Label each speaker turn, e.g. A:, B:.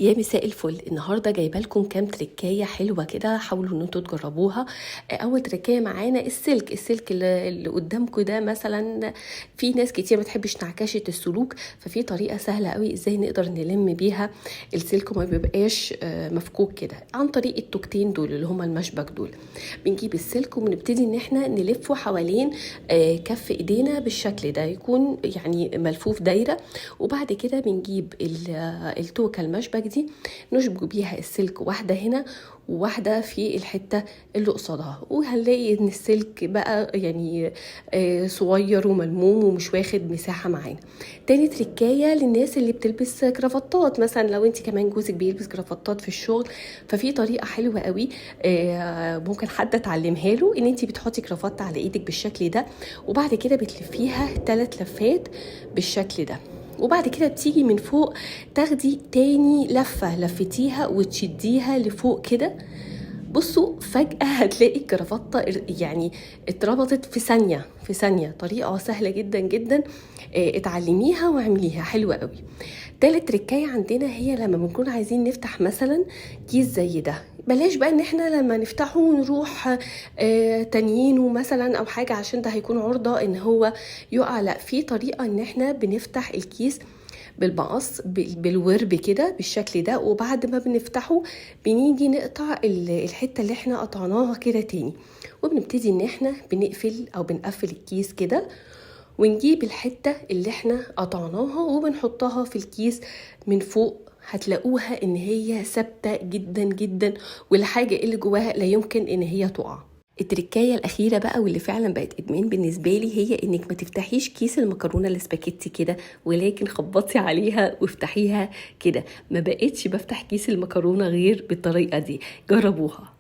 A: يا مساء الفل. النهارده جايبه لكم كام تركايه حلوه كده، حاولوا ان انتوا تجربوها. اول تركايه معانا السلك اللي قدامكم ده. مثلا في ناس كتير ما بتحبش نعكشه السلوك، ففي طريقه سهله قوي ازاي نقدر نلم بيها السلك وما بيبقاش مفكوك كده، عن طريق التوكتين دول اللي هما المشبك دول. بنجيب السلك وبنبتدي ان احنا نلفه حوالين كف ايدينا بالشكل ده، يكون يعني ملفوف دايره. وبعد كده بنجيب التوكه المشبك دي، نشبك بيها السلك، واحدة هنا وواحدة في الحتة اللي قصادها، وهنلاقي ان السلك بقى يعني صغير وملموم ومش واخد مساحة معانا. تاني تركاية للناس اللي بتلبس كرافتات، مثلا لو انت كمان جوزك بيلبس كرافتات في الشغل، ففي طريقة حلوة قوي ممكن حد تعلمها له، ان انت بتحطي كرافات على ايدك بالشكل ده، وبعد كده بتلفيها 3 لفات بالشكل ده، وبعد كده بتيجي من فوق تاخدي تاني لفة لفتيها وتشديها لفوق كده. بصوا فجأة هتلاقي الكرافتة يعني اتربطت في ثانية. طريقة سهلة جدا جدا، اتعلميها واعمليها حلوة قوي. تالت تركاية عندنا هي لما بنكون عايزين نفتح مثلا كيس زي ده، بلاش بقى ان احنا لما نفتحه ونروح تانيينه مثلا او حاجة، عشان ده هيكون عرضة ان هو يقع. لا، في طريقة ان احنا بنفتح الكيس بالمقص بالورب كده بالشكل ده، وبعد ما بنفتحه بنيجي نقطع الحتة اللي احنا قطعناها كده تاني، وبنبتدي ان احنا بنقفل او بنقفل الكيس كده، ونجيب الحتة اللي احنا قطعناها وبنحطها في الكيس من فوق. هتلاقوها ان هي ثابتة جدا جدا، والحاجة اللي جواها لا يمكن ان هي تقع. التركايه الاخيره بقى واللي فعلا بقت ادمان بالنسبه لي، هي انك ما تفتحيش كيس المكرونه الاسباجيتي كده، ولكن خبطي عليها وافتحيها كده. ما بقتش بفتح كيس المكرونه غير بالطريقه دي، جربوها.